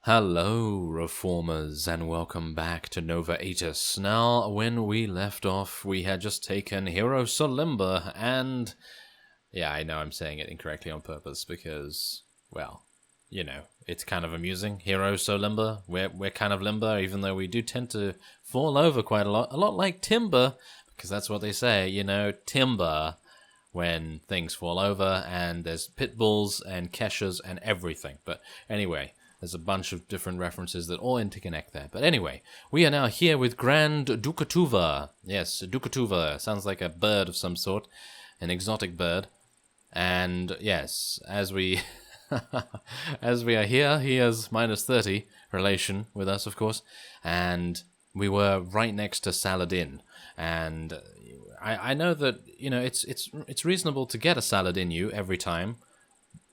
Hello, Reformers, and welcome back to Nova Aetas. Now, when we left off, we had just taken Hero Solimba, and... yeah, I know I'm saying it incorrectly on purpose, because, well, you know, it's kind of amusing. Hero Solimba, we're kind of limber, even though we do tend to fall over quite a lot like timber, because that's what they say, you know, timber, when things fall over, and there's pit bulls, and keshes, and everything. But anyway... there's a bunch of different references that all interconnect there. But anyway, we are now here with Grand Dukatuva. Yes, Dukatuva. Sounds like a bird of some sort. An exotic bird. And yes, as we as we are here, he has -30 relation with us, of course. And we were right next to Saladin. And I know that, you know, it's reasonable to get a salad in you every time,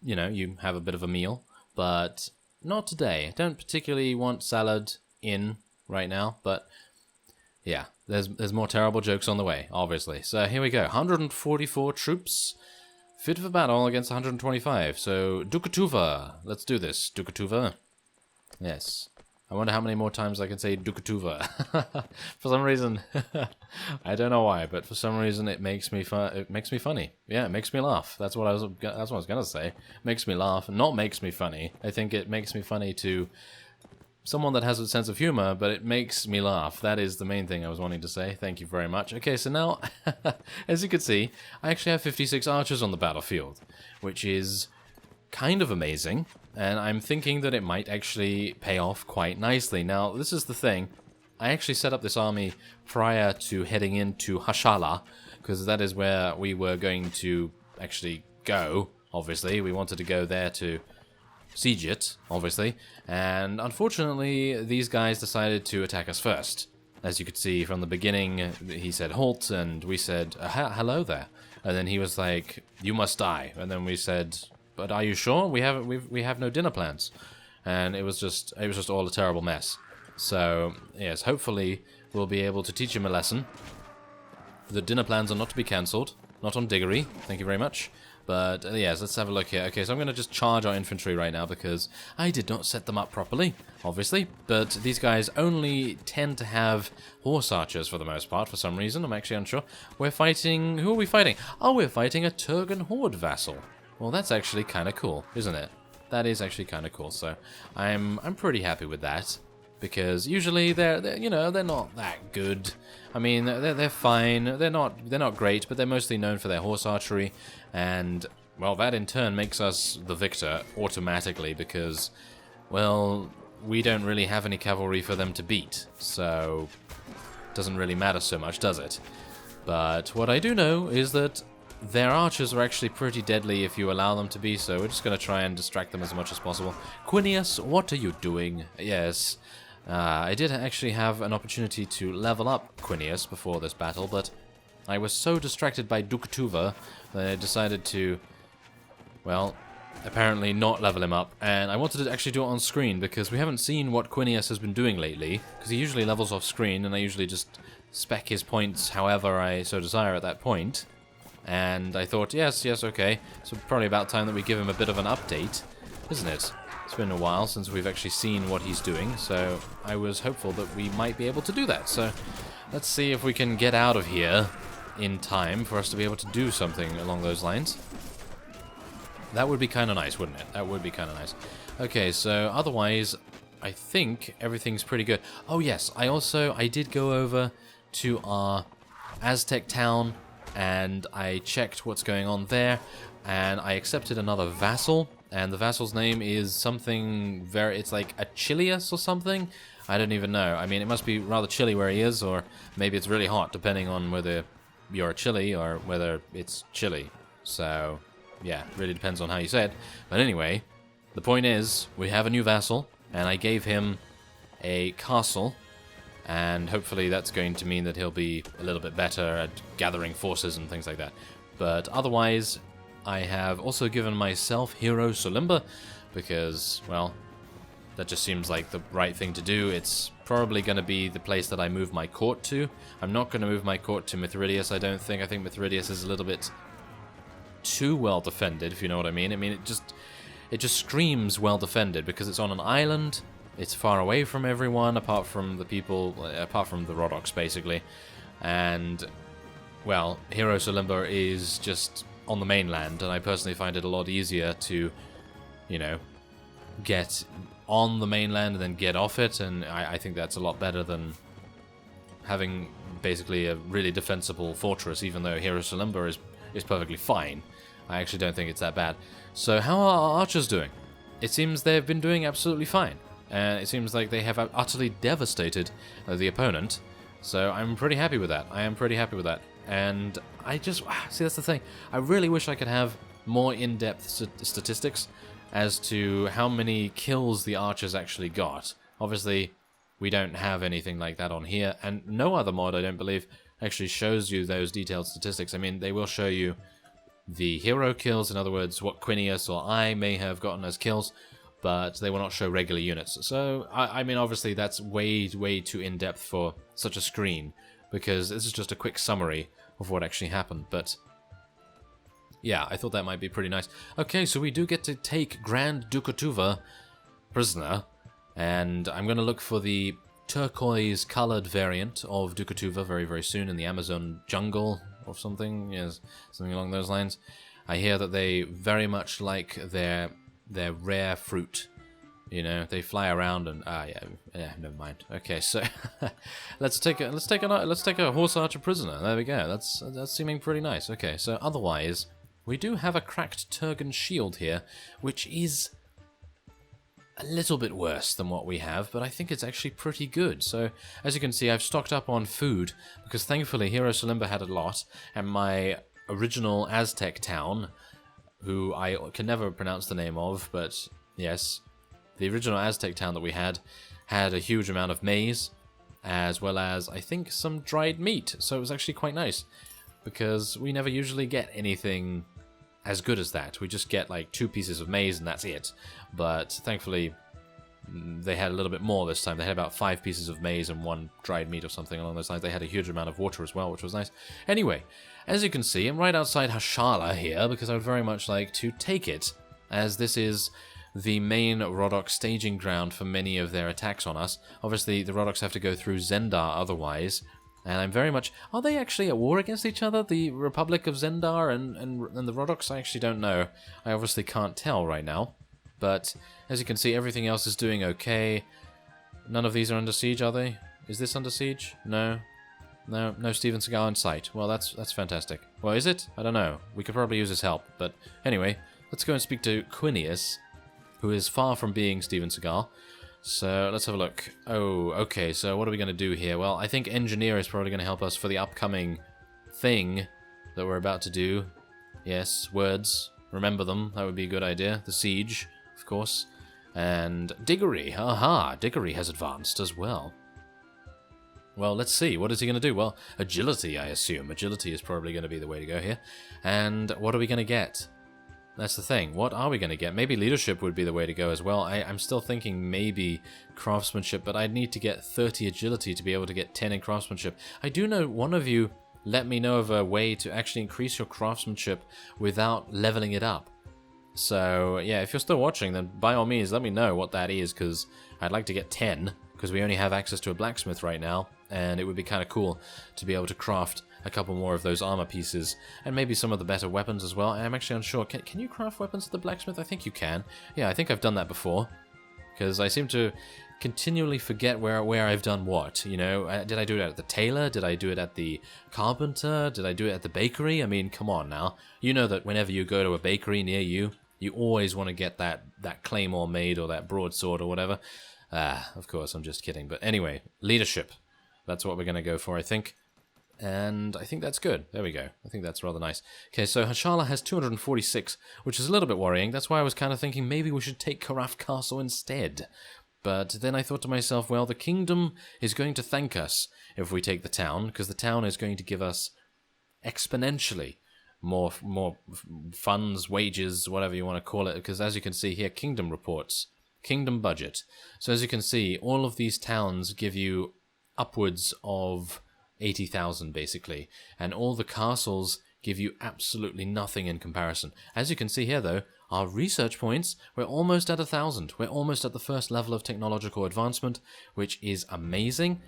you know, you have a bit of a meal. But... not today. I don't particularly want salad in right now, but yeah, there's more terrible jokes on the way, obviously. So here we go. 144 troops fit for battle against 125. So Dukatuva. Let's do this, Dukatuva. Yes. I wonder how many more times I can say Dukatuva. For some reason, I don't know why, but for some reason it makes me funny. Yeah, it makes me laugh. That's what I was gonna say. Makes me laugh, not makes me funny. I think it makes me funny to someone that has a sense of humor, but it makes me laugh. That is the main thing I was wanting to say. Thank you very much. Okay, so now, as you can see, I actually have 56 archers on the battlefield, which is kind of amazing. And I'm thinking that it might actually pay off quite nicely. Now, this is the thing. I actually set up this army prior to heading into Hashala, because that is where we were going to actually go, obviously. We wanted to go there to siege it, obviously. And unfortunately, these guys decided to attack us first. As you could see from the beginning, he said halt, and we said, hello there. And then he was like, you must die. And then we said... but are you sure? We have no dinner plans, and it was just all a terrible mess. So yes, hopefully we'll be able to teach him a lesson. The dinner plans are not to be cancelled, not on Diggory. Thank you very much. But yes, let's have a look here. Okay, so I'm going to just charge our infantry right now because I did not set them up properly, obviously. But these guys only tend to have horse archers for the most part, for some reason. I'm actually unsure. We're fighting. Who are we fighting? Oh, we're fighting a Turgan Horde vassal. Well, that's actually kind of cool, isn't it? That is actually kind of cool. So I'm pretty happy with that, because usually they're not that good. I mean, they're fine. They're not great, but they're mostly known for their horse archery, and well, that in turn makes us the victor automatically because, well, we don't really have any cavalry for them to beat. So it doesn't really matter so much, does it? But what I do know is that their archers are actually pretty deadly if you allow them to be, so we're just going to try and distract them as much as possible. Quinius, what are you doing? Yes, I did actually have an opportunity to level up Quinius before this battle, but I was so distracted by Dukatuva that I decided to, well, apparently not level him up. And I wanted to actually do it on screen, because we haven't seen what Quinius has been doing lately, because he usually levels off screen, and I usually just spec his points however I so desire at that point. And I thought, yes, okay, so probably about time that we give him a bit of an update, isn't it? It's been a while since we've actually seen what he's doing, so I was hopeful that we might be able to do that. So let's see if we can get out of here in time for us to be able to do something along those lines. That would be kind of nice, wouldn't it? That would be kind of nice. Okay, so otherwise, I think everything's pretty good. Oh yes, I did go over to our Aztec town, and I checked what's going on there, and I accepted another vassal, and the vassal's name is something it's like Achilles or something? I don't even know. I mean, it must be rather chilly where he is, or maybe it's really hot, depending on whether you're a chili or whether it's chilly. So, yeah, really depends on how you say it. But anyway, the point is, we have a new vassal, and I gave him a castle, and hopefully that's going to mean that he'll be a little bit better at gathering forces and things like that. But otherwise, I have also given myself Hero Solimba, because, well, that just seems like the right thing to do. It's probably going to be the place that I move my court to. I'm not going to move my court to Mithridates, I don't think. I think Mithridates is a little bit too well defended, if you know what I mean. I mean, it just screams well defended because it's on an island. It's far away from everyone, apart from the Rhodoks, basically. And, well, Hero Solimba is just on the mainland, and I personally find it a lot easier to, you know, get on the mainland and then get off it, and I think that's a lot better than having basically a really defensible fortress, even though Hero Solimba is perfectly fine. I actually don't think it's that bad. So how are our archers doing? It seems they've been doing absolutely fine. And it seems like they have utterly devastated the opponent. So I'm pretty happy with that. I am pretty happy with that. And I just... see, that's the thing. I really wish I could have more in-depth statistics as to how many kills the archers actually got. Obviously, we don't have anything like that on here. And no other mod, I don't believe, actually shows you those detailed statistics. I mean, they will show you the hero kills. In other words, what Quinius or I may have gotten as kills. But they will not show regular units. So, I mean, obviously that's way too in-depth for such a screen, because this is just a quick summary of what actually happened, but yeah, I thought that might be pretty nice. Okay, so we do get to take Grand Dukatuva prisoner, and I'm going to look for the turquoise-colored variant of Dukatuva very soon in the Amazon jungle or something, yes, something along those lines. I hear that they very much like their rare fruit, you know. They fly around and yeah, never mind. Okay, so let's take a horse archer prisoner. There we go. That's seeming pretty nice. Okay, so otherwise we do have a cracked Turgan shield here, which is a little bit worse than what we have, but I think it's actually pretty good. So as you can see, I've stocked up on food because thankfully Hero Solimba had a lot, and my original Aztec town, who I can never pronounce the name of, but yes, the original Aztec town that we had a huge amount of maize, as well as, I think, some dried meat. So it was actually quite nice, because we never usually get anything as good as that. We just get like 2 pieces of maize and that's it. But thankfully, they had a little bit more this time. They had about 5 pieces of maize and 1 dried meat or something along those lines. They had a huge amount of water as well, which was nice. Anyway, as you can see, I'm right outside Hashala here, because I would very much like to take it, as this is the main Rhodok staging ground for many of their attacks on us. Obviously, the Rhodoks have to go through Zendar otherwise, and I'm very much... Are they actually at war against each other, the Republic of Zendar and the Rhodoks? I actually don't know. I obviously can't tell right now. But, as you can see, everything else is doing okay. None of these are under siege, are they? Is this under siege? No. No Steven Seagal in sight. Well, that's fantastic. Well, is it? I don't know. We could probably use his help. But anyway, let's go and speak to Quinius, who is far from being Steven Seagal. So let's have a look. Oh, okay. So what are we going to do here? Well, I think Engineer is probably going to help us for the upcoming thing that we're about to do. Yes, words. Remember them. That would be a good idea. The siege, of course. And Diggory. Aha, Diggory has advanced as well. Well, let's see. What is he going to do? Well, agility, I assume. Agility is probably going to be the way to go here. And what are we going to get? That's the thing. What are we going to get? Maybe leadership would be the way to go as well. I'm still thinking maybe craftsmanship, but I'd need to get 30 agility to be able to get 10 in craftsmanship. I do know one of you let me know of a way to actually increase your craftsmanship without leveling it up. So, yeah, if you're still watching, then by all means, let me know what that is, because I'd like to get 10, because we only have access to a blacksmith right now, and it would be kind of cool to be able to craft a couple more of those armor pieces, and maybe some of the better weapons as well. I'm actually unsure. Can you craft weapons at the blacksmith? I think you can. Yeah, I think I've done that before, because I seem to continually forget where I've done what, you know. Did I do it at the tailor? Did I do it at the carpenter? Did I do it at the bakery? I mean, come on now. You know that whenever you go to a bakery near you, you always want to get that claymore made or that broadsword or whatever. Of course, I'm just kidding. But anyway, leadership. That's what we're going to go for, I think. And I think that's good. There we go. I think that's rather nice. Okay, so Hashala has 246, which is a little bit worrying. That's why I was kind of thinking maybe we should take Karaf Castle instead. But then I thought to myself, well, the kingdom is going to thank us if we take the town, because the town is going to give us exponentially more funds, wages, whatever you want to call it, because as you can see here, kingdom reports, kingdom budget. So as you can see, all of these towns give you upwards of 80,000 basically, and all the castles give you absolutely nothing in comparison. As you can see here, though, our research points, we're almost at 1,000. We're almost at the first level of technological advancement, which is amazing.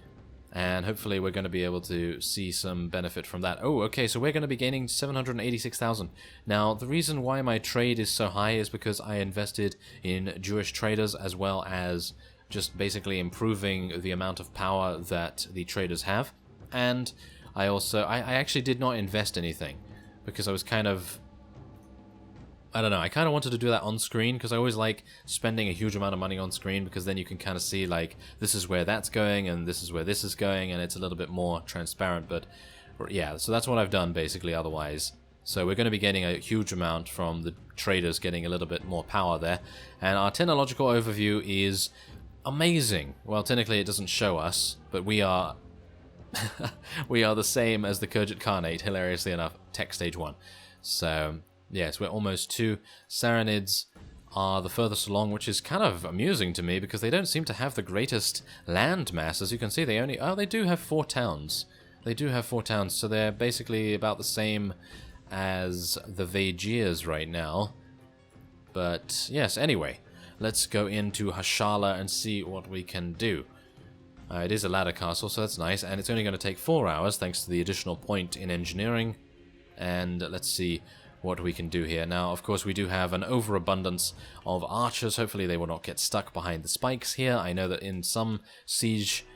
And hopefully we're going to be able to see some benefit from that. Oh, okay, so we're going to be gaining 786,000. Now, the reason why my trade is so high is because I invested in Jewish traders, as well as just basically improving the amount of power that the traders have. And I actually did not invest anything, because I was kind of... I don't know, I kind of wanted to do that on screen, because I always like spending a huge amount of money on screen, because then you can kind of see, like, this is where that's going, and this is where this is going, and it's a little bit more transparent, but yeah, so that's what I've done, basically, otherwise. So we're going to be getting a huge amount from the traders getting a little bit more power there, and our technological overview is amazing. Well, technically it doesn't show us, but we are... we are the same as the Khergit Khanate, hilariously enough, tech stage 1. So... yes, we're almost 2. Saranids are the furthest along, which is kind of amusing to me, because they don't seem to have the greatest land mass. As you can see, they only... oh, they do have 4 towns. They do have 4 towns, so they're basically about the same as the Vaegirs right now. But, yes, anyway, let's go into Hashala and see what we can do. It is a ladder castle, so that's nice, and it's only going to take 4 hours, thanks to the additional point in engineering. And let's see what we can do here. Now, of course, we do have an overabundance of archers. Hopefully they will not get stuck behind the spikes here. I know that in some siege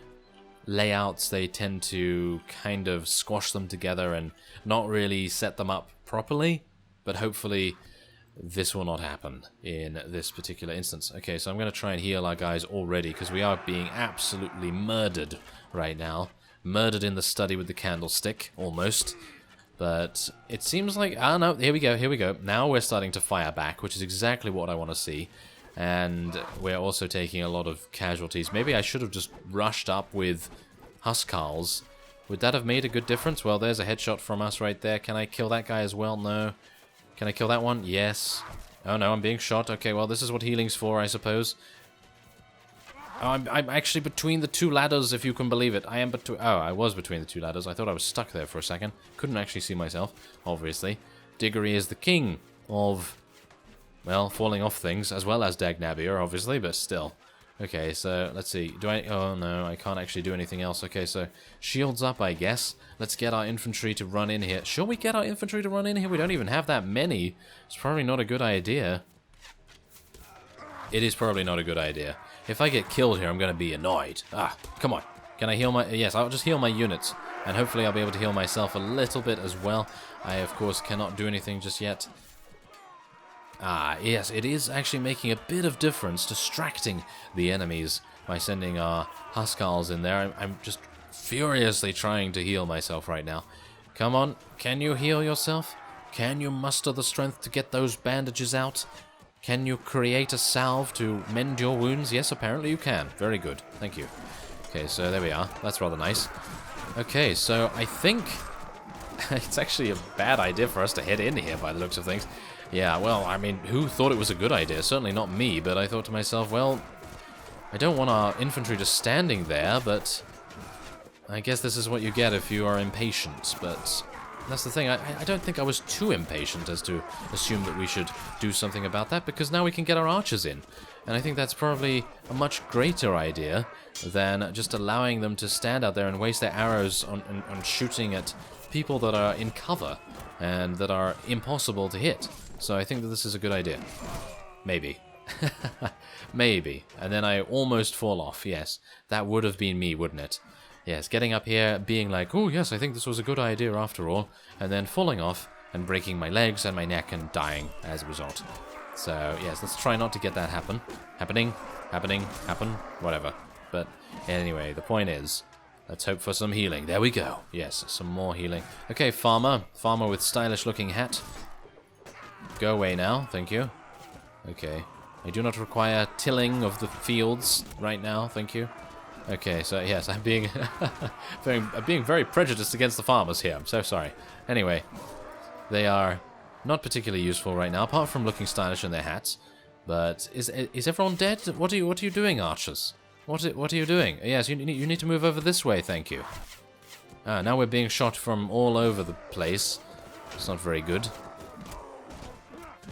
layouts they tend to kind of squash them together and not really set them up properly, but hopefully this will not happen in this particular instance. Okay, so I'm going to try and heal our guys already, because we are being absolutely murdered right now. Murdered in the study with the candlestick, almost. But it seems like... oh no, here we go, here we go. Now we're starting to fire back, which is exactly what I want to see. And we're also taking a lot of casualties. Maybe I should have just rushed up with Huskarls. Would that have made a good difference? Well, there's a headshot from us right there. Can I kill that guy as well? No. Can I kill that one? Yes. Oh no, I'm being shot. Okay, well, this is what healing's for, I suppose. Oh, I'm actually between the 2 ladders, if you can believe it. I am between... oh, I was between the 2 ladders. I thought I was stuck there for a second. Couldn't actually see myself, obviously. Diggory is the king of, well, falling off things, as well as Dagnabir, obviously, but still. Okay, so let's see. Do I... oh, no, I can't actually do anything else. Okay, so shields up, I guess. Let's get our infantry to run in here. Shall we get our infantry to run in here? We don't even have that many. It's probably not a good idea. It is probably not a good idea. If I get killed here, I'm going to be annoyed. Ah, come on. Can I heal my... yes, I'll just heal my units. And hopefully I'll be able to heal myself a little bit as well. I, of course, cannot do anything just yet. Ah, yes, it is actually making a bit of difference, distracting the enemies by sending our Huskarls in there. I'm just furiously trying to heal myself right now. Come on, can you heal yourself? Can you muster the strength to get those bandages out? Can you create a salve to mend your wounds? Yes, apparently you can. Very good. Thank you. Okay, so there we are. That's rather nice. Okay, so I think it's actually a bad idea for us to head in here by the looks of things. Yeah, well, I mean, who thought it was a good idea? Certainly not me, but I thought to myself, well, I don't want our infantry just standing there, but I guess this is what you get if you are impatient, but... that's the thing, I don't think I was too impatient as to assume that we should do something about that, because now we can get our archers in. And I think that's probably a much greater idea than just allowing them to stand out there and waste their arrows on shooting at people that are in cover and that are impossible to hit. So I think that this is a good idea. Maybe. Maybe. And then I almost fall off, yes. That would have been me, wouldn't it? Yes, getting up here, being like, oh yes, I think this was a good idea after all, and then falling off and breaking my legs and my neck and dying as a result. So, yes, let's try not to get that happen. Happen, whatever. But anyway, the point is, let's hope for some healing. There we go. Yes, some more healing. Okay, farmer. Farmer with stylish-looking hat. Go away now, thank you. Okay. I do not require tilling of the fields right now, thank you. Okay, so yes, I'm being very prejudiced against the farmers here. I'm so sorry. Anyway, they are not particularly useful right now, apart from looking stylish in their hats. But is everyone dead? What are you doing, archers? What are you doing? Yes, you need to move over this way, thank you. Ah, now we're being shot from all over the place. It's not very good.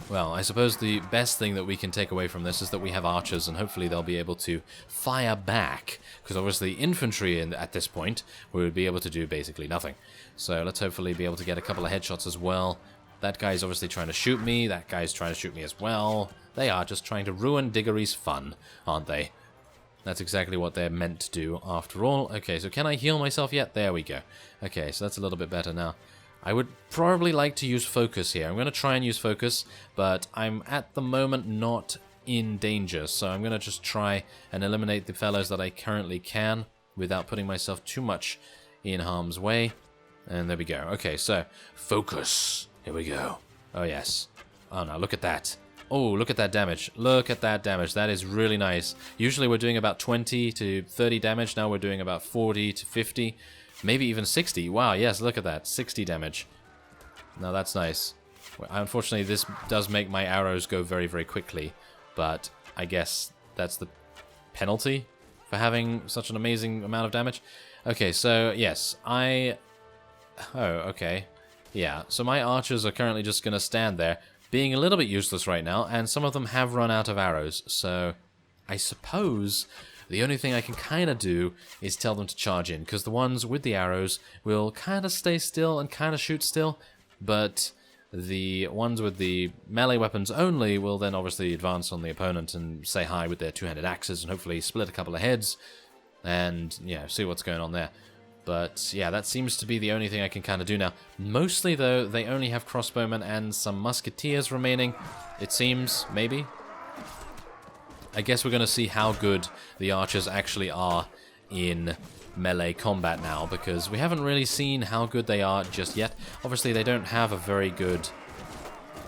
Well, I suppose the best thing that we can take away from this is that we have archers, and hopefully they'll be able to fire back. Because obviously infantry at this point would be able to do basically nothing. So let's hopefully be able to get a couple of headshots as well. That guy's obviously trying to shoot me. That guy's trying to shoot me as well. They are just trying to ruin Diggory's fun, aren't they? That's exactly what they're meant to do after all. Okay, so can I heal myself yet? There we go. Okay, so that's a little bit better now. I would probably like to use focus here. I'm going to try and use focus, but I'm at the moment not in danger, so I'm going to just try and eliminate the fellows that I currently can without putting myself too much in harm's way. And there we go. Okay, so focus. Here we go. Oh, yes. Oh, no, look at that. Oh, look at that damage. Look at that damage. That is really nice. Usually we're doing about 20 to 30 damage. Now we're doing about 40 to 50. Maybe even 60. Wow, yes, look at that. 60 damage. Now that's nice. Unfortunately, this does make my arrows go very, very quickly. But I guess that's the penalty for having such an amazing amount of damage. Okay, so yes, Oh, okay. Yeah, so my archers are currently just going to stand there, being a little bit useless right now, and some of them have run out of arrows. So I suppose the only thing I can kind of do is tell them to charge in, because the ones with the arrows will kind of stay still and kind of shoot still, but the ones with the melee weapons only will then obviously advance on the opponent and say hi with their two-handed axes and hopefully split a couple of heads and, yeah, see what's going on there. But, yeah, that seems to be the only thing I can kind of do now. Mostly, though, they only have crossbowmen and some musketeers remaining, it seems, maybe. I guess we're going to see how good the archers actually are in melee combat now, because we haven't really seen how good they are just yet. Obviously, they don't have a very good...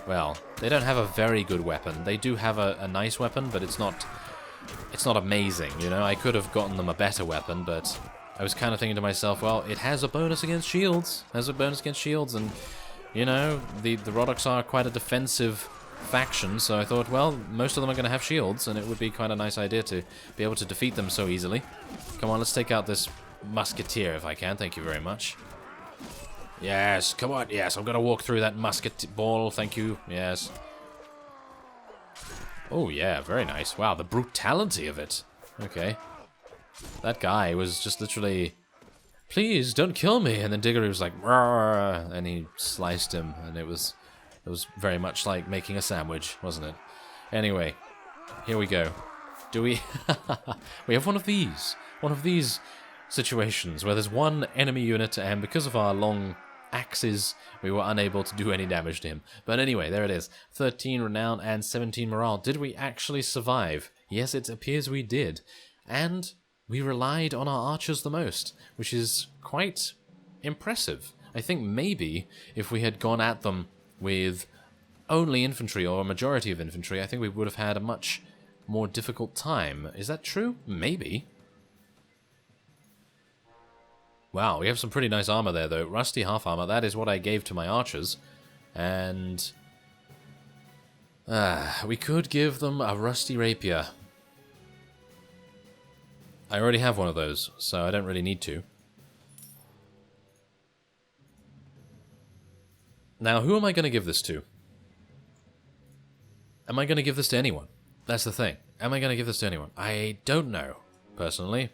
Well, they don't have a very good weapon. They do have a nice weapon, but it's not amazing, you know? I could have gotten them a better weapon, but I was kind of thinking to myself, well, it has a bonus against shields. And, you know, the Roddox are quite a defensive faction, so I thought, well, most of them are going to have shields, and it would be quite a nice idea to be able to defeat them so easily. Come on, let's take out this musketeer if I can. Thank you very much. Yes, come on. Yes, I'm going to walk through that musket ball. Thank you. Yes. Oh, yeah, very nice. Wow, the brutality of it. Okay. That guy was just literally, please, don't kill me. And then Diggory was like, "Rawr," and he sliced him, and it was very much like making a sandwich, wasn't it? Anyway, here we go. Do we... we have one of these situations where there's one enemy unit, and because of our long axes, we were unable to do any damage to him. But anyway, there it is. 13 renown and 17 morale. Did we actually survive? Yes, it appears we did. And we relied on our archers the most, which is quite impressive. I think maybe if we had gone at them with only infantry or a majority of infantry, I think we would have had a much more difficult time. Is that true? Maybe. Wow, we have some pretty nice armor there, though. Rusty half armor, that is what I gave to my archers. And we could give them a rusty rapier. I already have one of those, so I don't really need to. Now, who am I going to give this to? Am I going to give this to anyone? That's the thing. Am I going to give this to anyone? I don't know, personally.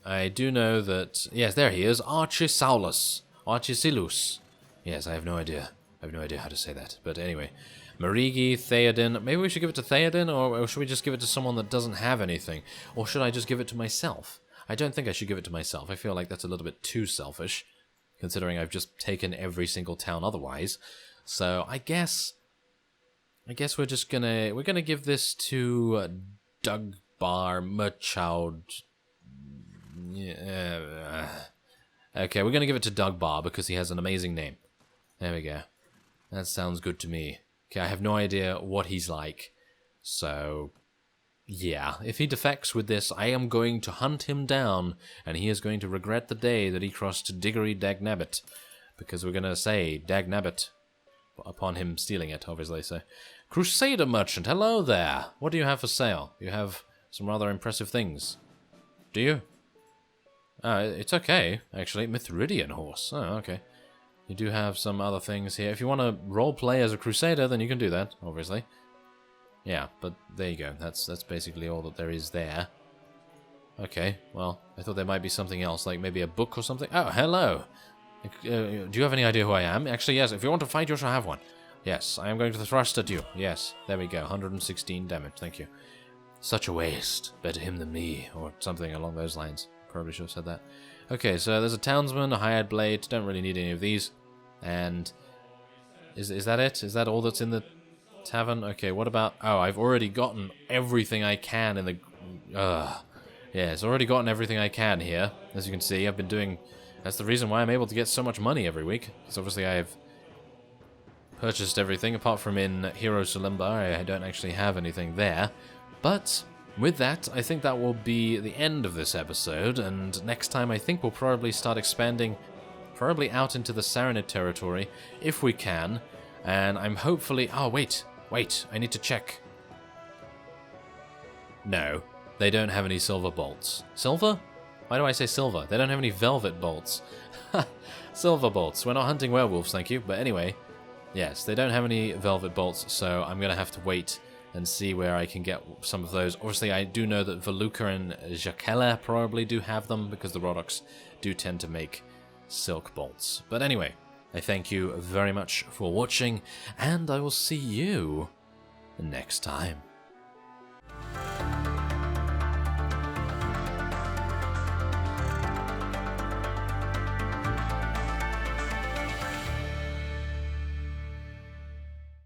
I do know that... Yes, there he is. Archisaulus. Archisilus. Yes, I have no idea. I have no idea how to say that. But anyway. Marigi, Theoden. Maybe we should give it to Theoden, or should we just give it to someone that doesn't have anything? Or should I just give it to myself? I don't think I should give it to myself. I feel like that's a little bit too selfish, considering I've just taken every single town otherwise. So I guess we're just gonna give this to Dugbar Merchaud. Okay, we're gonna give it to Dugbar because he has an amazing name. There we go. That sounds good to me. Okay, I have no idea what he's like. So, yeah, if he defects with this, I am going to hunt him down, and he is going to regret the day that he crossed Diggory Dagnabbit, because we're going to say Dagnabbit upon him stealing it, obviously. So, Crusader Merchant, hello there. What do you have for sale? You have some rather impressive things. Do you? It's okay, actually. Mithridian horse. Oh, okay. You do have some other things here. If you want to roleplay as a crusader, then you can do that, obviously. Yeah, but there you go. That's basically all that there is there. Okay, well, I thought there might be something else, like maybe a book or something. Oh, hello! Do you have any idea who I am? Actually, yes, if you want to fight, you shall have one. Yes, I am going to thrust at you. Yes, there we go. 116 damage, thank you. Such a waste. Better him than me, or something along those lines. Probably should have said that. Okay, so there's a townsman, a hired blade. Don't really need any of these. And is that it? Is that all that's in the tavern? Okay, what about... Oh, I've already gotten everything I can in the... Yeah, it's already gotten everything I can here. As you can see, I've been doing... That's the reason why I'm able to get so much money every week. Because obviously I've purchased everything, apart from in Hero Solimba. I don't actually have anything there. But with that, I think that will be the end of this episode. And next time, I think we'll probably start expanding... Probably out into the Saranid territory, if we can. And I'm hopefully... Oh, wait, I need to check. No, they don't have any silver bolts. Silver? Why do I say silver? They don't have any velvet bolts. Silver bolts. We're not hunting werewolves, thank you. But anyway, yes, they don't have any velvet bolts, so I'm going to have to wait and see where I can get some of those. Obviously, I do know that Veluca and Jakela probably do have them, because the Rodoks do tend to make silk bolts. But anyway, I thank you very much for watching, and I will see you next time.